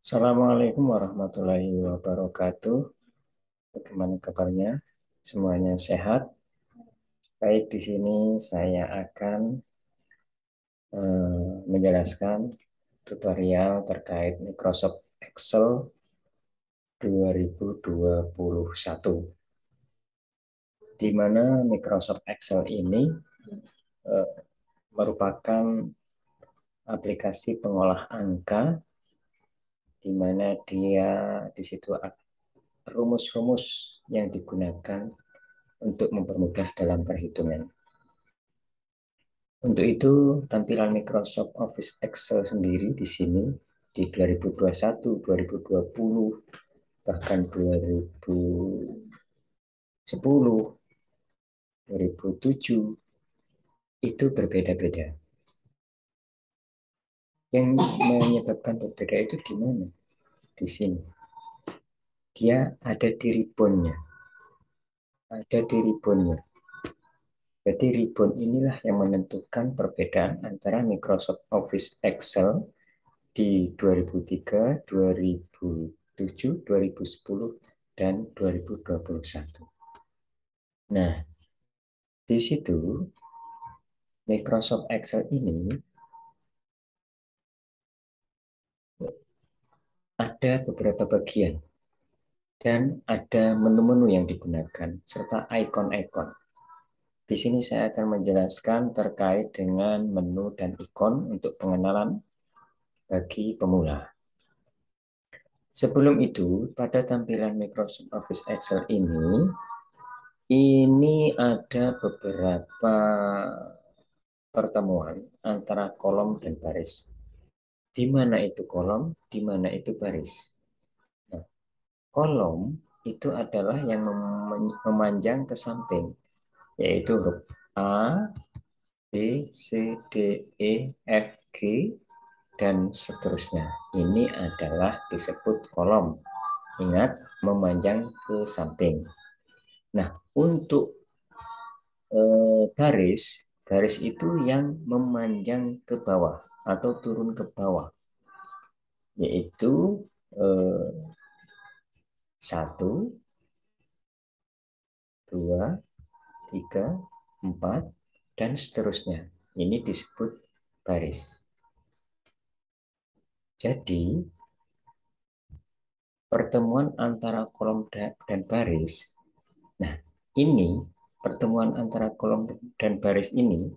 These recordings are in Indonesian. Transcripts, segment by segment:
Assalamualaikum warahmatullahi wabarakatuh. Bagaimana kabarnya? Semuanya sehat? Baik, di sini saya akan menjelaskan tutorial terkait Microsoft Excel 2021, di mana Microsoft Excel ini eh, merupakan aplikasi pengolah angka, di mana dia di situ rumus-rumus yang digunakan untuk mempermudah dalam perhitungan. Untuk itu, tampilan Microsoft Office Excel sendiri di sini di 2021, 2020, bahkan 2010, 2007 itu berbeda-beda. Yang menyebabkan berbeda itu di mana? Di sini. Dia ada di ribbonnya. Ada di ribbonnya. Jadi ribbon inilah yang menentukan perbedaan antara Microsoft Office Excel di 2003, 2007, 2010, dan 2021. Nah, di situ Microsoft Excel ini ada beberapa bagian dan ada menu-menu yang digunakan serta ikon-ikon. Di sini saya akan menjelaskan terkait dengan menu dan ikon untuk pengenalan bagi pemula. Sebelum itu, pada tampilan Microsoft Office Excel ini ada beberapa pertemuan antara kolom dan baris. Di mana itu kolom, di mana itu baris. Nah, kolom itu adalah yang memanjang ke samping, yaitu huruf A, B, C, D, E, F, G, dan seterusnya. Ini adalah disebut kolom. Ingat, memanjang ke samping. Nah, untuk baris, baris itu yang memanjang ke bawah atau turun ke bawah, yaitu eh, 1, 2, 3, 4, dan seterusnya. Ini disebut baris. Jadi, pertemuan antara kolom dan baris, nah ini pertemuan antara kolom dan baris ini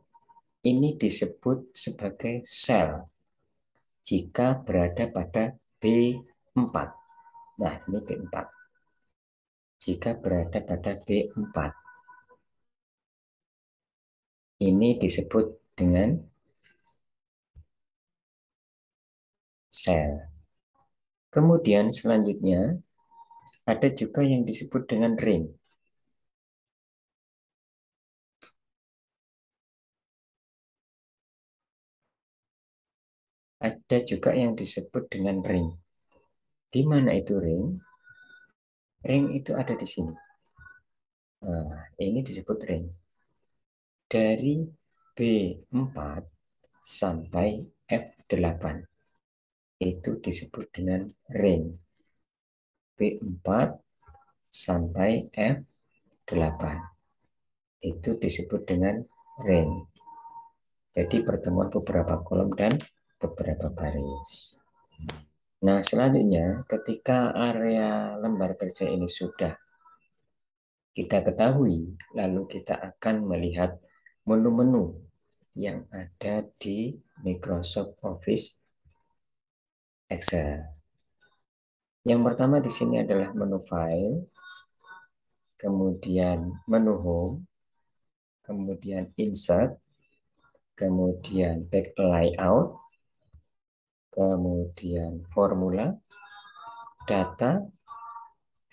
disebut sebagai sel jika berada pada B4. Nah, ini B4. Jika berada pada B4, ini disebut dengan sel. Kemudian selanjutnya ada juga yang disebut dengan ring. Ada juga yang disebut dengan ring. Di mana itu ring? Ring itu ada di sini. Nah, ini disebut ring. Dari B4 sampai F8 itu disebut dengan ring. B4 sampai F8 itu disebut dengan ring. Jadi pertemuan beberapa kolom dan beberapa baris. Nah, selanjutnya ketika area lembar kerja ini sudah kita ketahui, lalu kita akan melihat menu-menu yang ada di Microsoft Office Excel. Yang pertama di sini adalah menu file, kemudian menu home, kemudian insert, kemudian back layout, kemudian formula, data,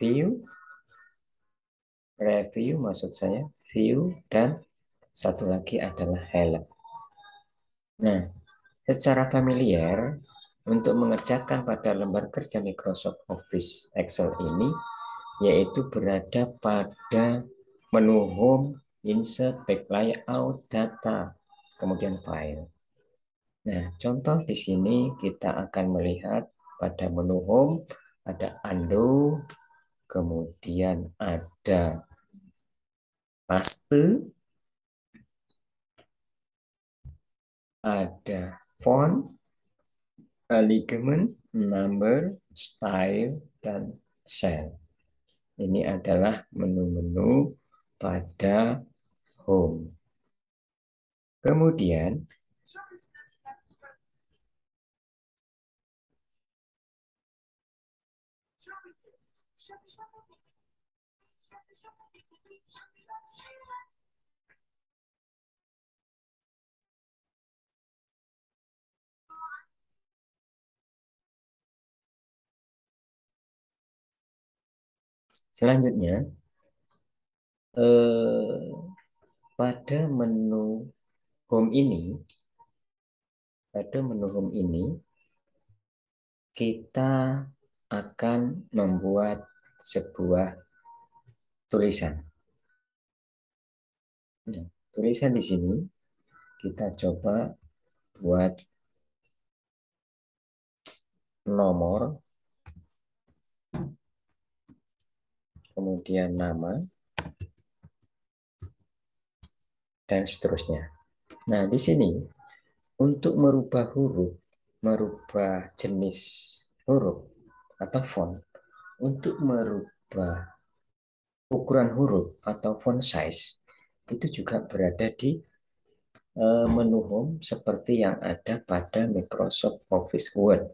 view, review maksud saya, view, dan satu lagi adalah help. Nah, secara familiar, untuk mengerjakan pada lembar kerja Microsoft Office Excel ini, yaitu berada pada menu home, insert, back layout, data, kemudian file. Nah, contoh di sini kita akan melihat Pada menu home ada undo, kemudian ada paste, ada font, alignment, number, style, dan cell. Ini adalah menu-menu pada home. Kemudian selanjutnya eh, pada menu home ini, kita akan membuat sebuah tulisan. Nah, tulisan di sini kita coba buat nomor, kemudian nama, dan seterusnya. Nah, di sini untuk merubah huruf, merubah jenis huruf atau font, untuk merubah ukuran huruf atau font size, itu juga berada di menu home seperti yang ada pada Microsoft Office Word.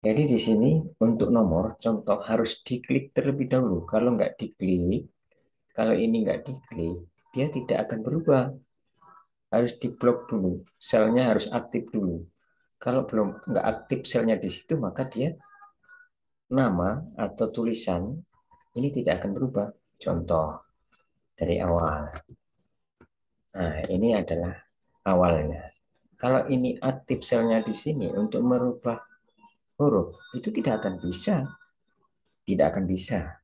Jadi di sini untuk nomor, contoh harus diklik terlebih dahulu. Kalau nggak diklik, kalau ini nggak diklik, dia tidak akan berubah. Harus diblok dulu, selnya harus aktif dulu. Kalau belum nggak aktif selnya di situ, maka dia nama atau tulisan ini tidak akan berubah. Contoh dari awal. Nah, ini adalah awalnya. Kalau ini aktif selnya di sini untuk merubah huruf, itu tidak akan bisa. Tidak akan bisa.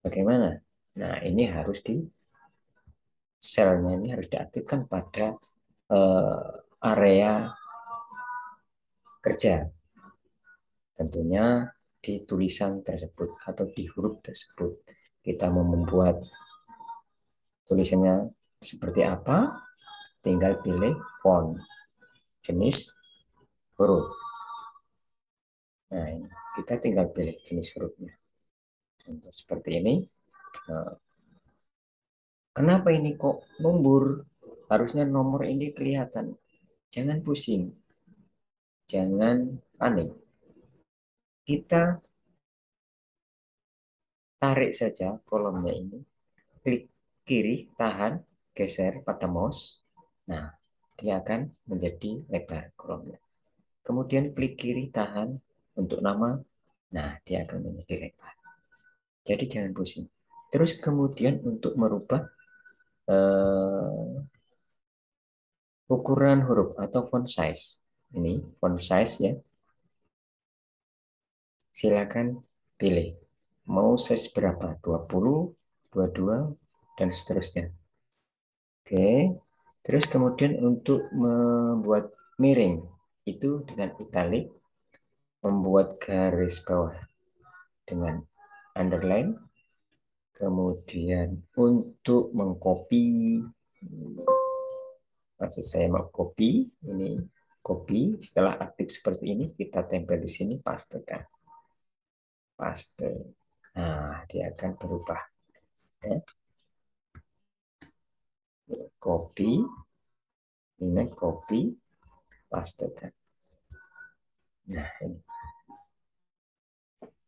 Bagaimana? Nah, ini harus di selnya ini harus diaktifkan pada area kerja. Tentunya di tulisan tersebut atau di huruf tersebut. Kita mau membuat tulisannya seperti apa, tinggal pilih font, jenis huruf. Nah, ini. Kita tinggal pilih jenis hurufnya. Contoh seperti ini. Nah, kenapa ini kok nombor? Harusnya nomor ini kelihatan. Jangan pusing, jangan panik. Kita tarik saja kolomnya ini. Klik kiri, tahan, geser pada mouse. Nah, dia akan menjadi lebar kolomnya. Kemudian klik kiri, tahan untuk nama. Nah, dia akan menjadi lebar. Jadi jangan pusing. Terus kemudian untuk merubah ukuran huruf atau font size. Ini font size ya. Silakan pilih. Mau size berapa? 20, 22, dan seterusnya. Oke. Terus kemudian untuk membuat miring itu dengan italic, membuat garis bawah dengan underline, kemudian untuk mengcopy, maksud saya mau copy, ini copy, setelah aktif seperti ini kita tempel di sini, pastekan, paste. Nah, dia akan berubah. Ya. Copy, ingat copy, pastekan. Nah, ini.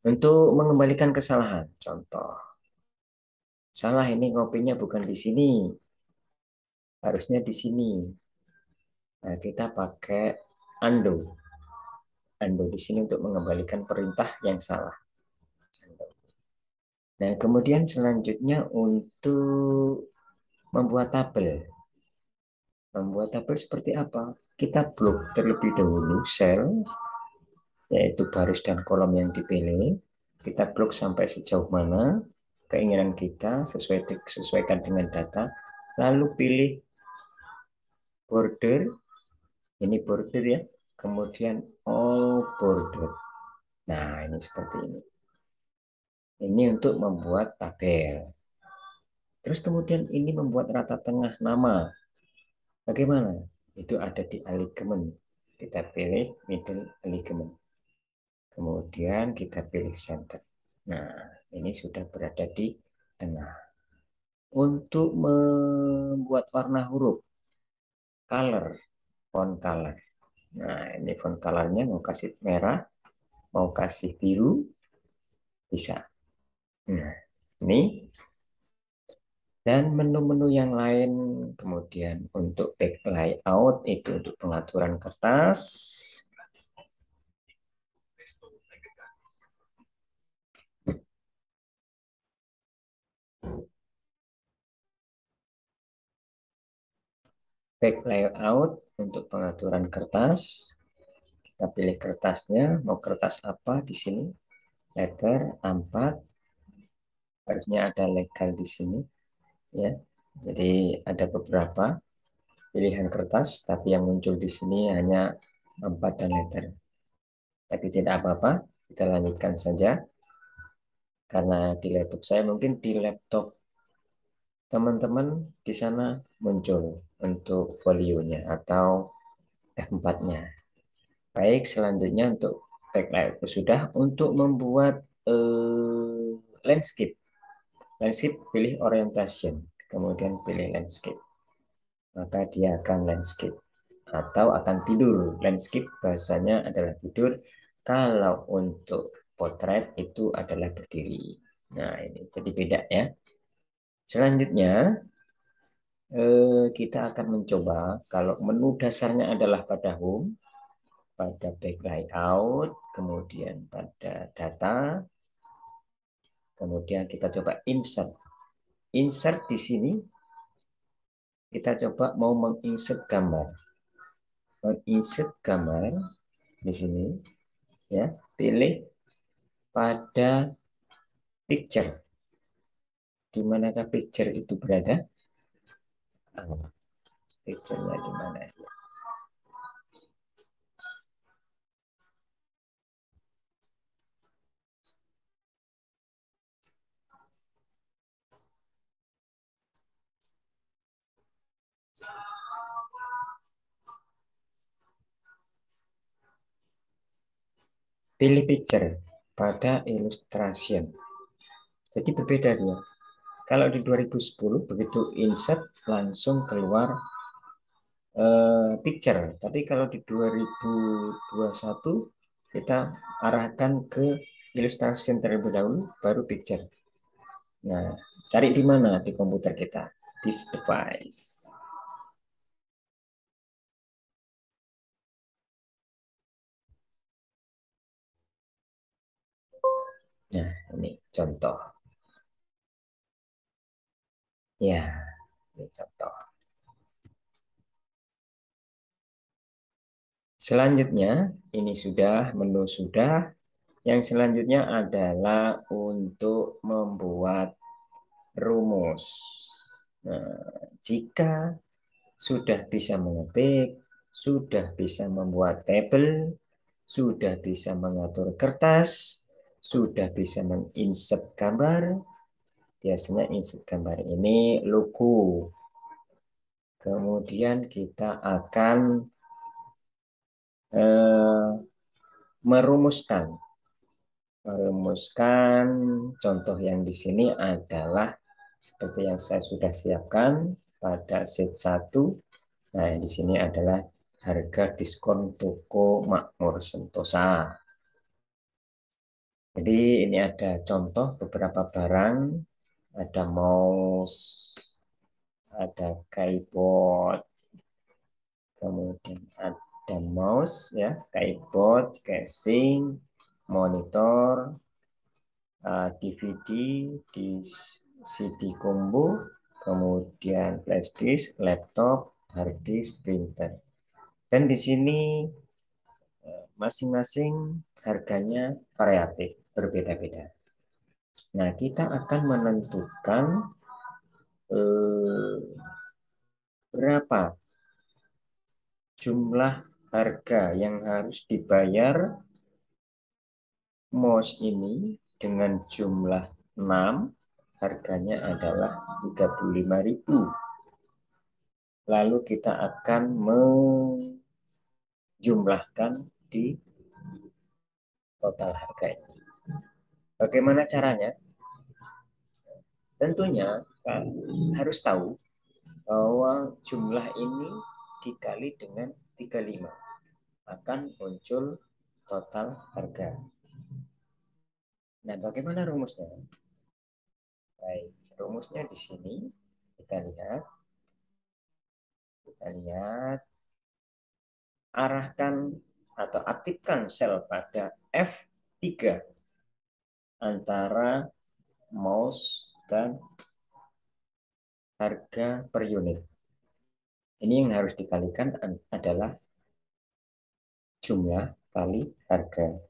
Untuk mengembalikan kesalahan, contoh. Salah ini kopinya bukan di sini, harusnya di sini. Nah, kita pakai undo. Undo di sini untuk mengembalikan perintah yang salah. Nah, kemudian selanjutnya untuk membuat tabel. Membuat tabel seperti apa? Kita blok terlebih dahulu sel, yaitu baris dan kolom yang dipilih. Kita blok sampai sejauh mana keinginan kita, sesuaikan dengan data. Lalu pilih border, ini border ya, kemudian all bordered. Nah, ini seperti ini. Ini untuk membuat tabel. Terus kemudian ini membuat rata tengah nama. Bagaimana? Itu ada di alignment. Kita pilih middle alignment. Kemudian kita pilih center. Nah, ini sudah berada di tengah. Untuk membuat warna huruf, color, font color. Nah, ini font colornya mau kasih merah, mau kasih biru, bisa. Nah, ini dan menu-menu yang lain. Kemudian untuk back layout itu untuk pengaturan kertas. Back layout untuk pengaturan kertas. Kita pilih kertasnya, mau kertas apa di sini. Letter A4, harusnya ada legal di sini ya. Jadi ada beberapa pilihan kertas, tapi yang muncul di sini hanya A4 dan letter. Tapi tidak apa-apa, kita lanjutkan saja. Karena di laptop saya, mungkin di laptop teman-teman di sana muncul untuk folionya atau F4-nya. Baik, selanjutnya untuk backlight sudah. Untuk membuat landscape. Landscape pilih orientation, kemudian pilih landscape. Maka dia akan landscape atau akan tidur. Landscape bahasanya adalah tidur. Kalau untuk potret itu adalah berdiri. Nah, ini jadi beda ya. Selanjutnya kita akan mencoba kalau menu dasarnya adalah pada home, pada back layout, kemudian pada data, kemudian kita coba insert. Insert di sini kita coba mau menginsert gambar. Menginsert gambar di sini ya, pilih pada picture. Di manakah picture itu berada? Picture-nya di mana? Pilih picture pada illustration. Jadi berbeda dia. Kalau di 2010 begitu insert langsung keluar picture. Tapi kalau di 2021 kita arahkan ke illustration terlebih dahulu, baru picture. Nah, cari di mana di komputer kita? This device. Nah, ini contoh. Ya, ini contoh. Selanjutnya, ini sudah, menu sudah. Yang selanjutnya adalah untuk membuat rumus. Nah, jika sudah bisa mengetik, sudah bisa membuat tabel, sudah bisa mengatur kertas, sudah bisa menginsert gambar. Biasanya insert gambar ini logo. Kemudian kita akan eh, merumuskan. Merumuskan contoh yang di sini adalah seperti yang saya sudah siapkan pada sheet 1. Nah, di sini adalah harga diskon toko Makmur Sentosa. Jadi ini ada contoh beberapa barang, ada mouse, ada keyboard, kemudian ada mouse ya, keyboard, casing, monitor, DVD, di CD combo, kemudian flash disk, laptop, hard disk, printer. Dan di sini masing-masing harganya variatif, berbeda-beda. Nah, kita akan menentukan berapa jumlah harga yang harus dibayar MOS ini dengan jumlah 6, harganya adalah 35.000. Lalu kita akan menjumlahkan di total harga ini. Bagaimana caranya? Tentunya harus tahu bahwa jumlah ini dikali dengan 35 akan muncul total harga. Nah, bagaimana rumusnya? Baik, rumusnya di sini kita lihat. Arahkan atau aktifkan sel pada F3 antara mouse dan harga per unit. Ini yang harus dikalikan adalah jumlah kali harga.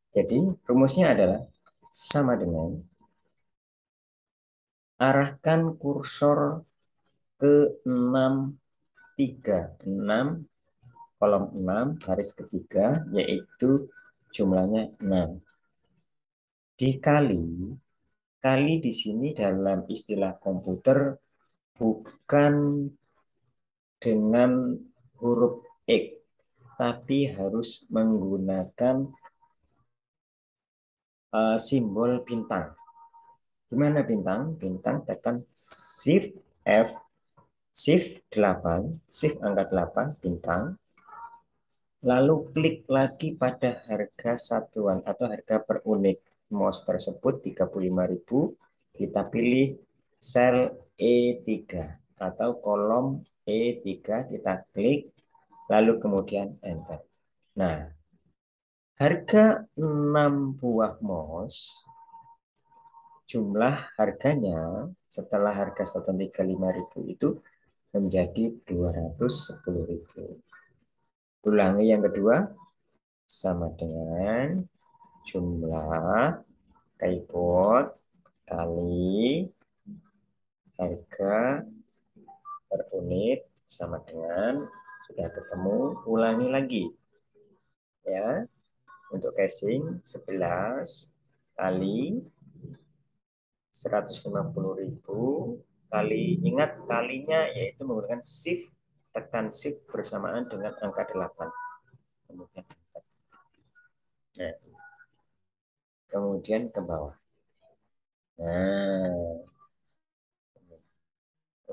Jadi rumusnya adalah sama dengan arahkan kursor ke 6, 6 kolom 6 baris ketiga, yaitu jumlahnya 6. Dikali, kali di sini dalam istilah komputer bukan dengan huruf X, tapi harus menggunakan simbol bintang. Gimana bintang? Bintang tekan Shift F, Shift 8, Shift angka 8, bintang. Lalu klik lagi pada harga satuan atau harga per unit mouse tersebut 35.000. Kita pilih sel E3 atau kolom E3, kita klik lalu kemudian enter. Nah, harga 6 buah mouse jumlah harganya setelah harga satuan 35.000 itu menjadi 210.000. Ulangi yang kedua, sama dengan jumlah keyboard kali harga per unit sama dengan, sudah ketemu, ulangi lagi ya. Untuk casing 11 kali 150.000 kali, ingat kalinya yaitu menggunakan shift, tekan shift bersamaan dengan angka 8. Kemudian nah, kemudian ke bawah. Nah,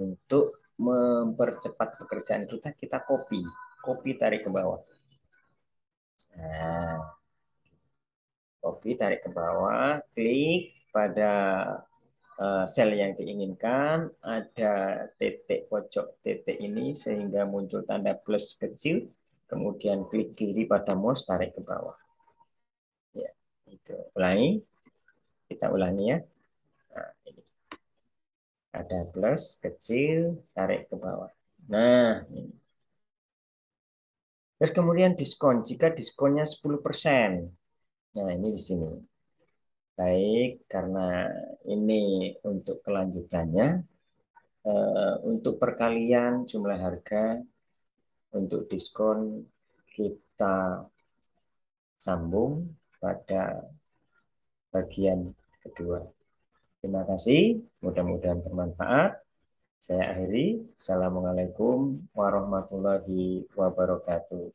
untuk mempercepat pekerjaan kita, kita copy tarik ke bawah. Nah, copy tarik ke bawah, klik pada sel yang diinginkan, ada titik pojok titik ini sehingga muncul tanda plus kecil, kemudian klik kiri pada mouse, tarik ke bawah. Ya, itu ulangi, kita ulangi ya. Nah, ini ada plus kecil, tarik ke bawah. Nah, ini. Terus kemudian diskon, jika diskonnya 10%. Nah, ini di sini. Baik, karena ini untuk kelanjutannya, untuk perkalian jumlah harga, untuk diskon kita sambung pada bagian kedua. Terima kasih, mudah-mudahan bermanfaat. Saya akhiri. Assalamualaikum warahmatullahi wabarakatuh.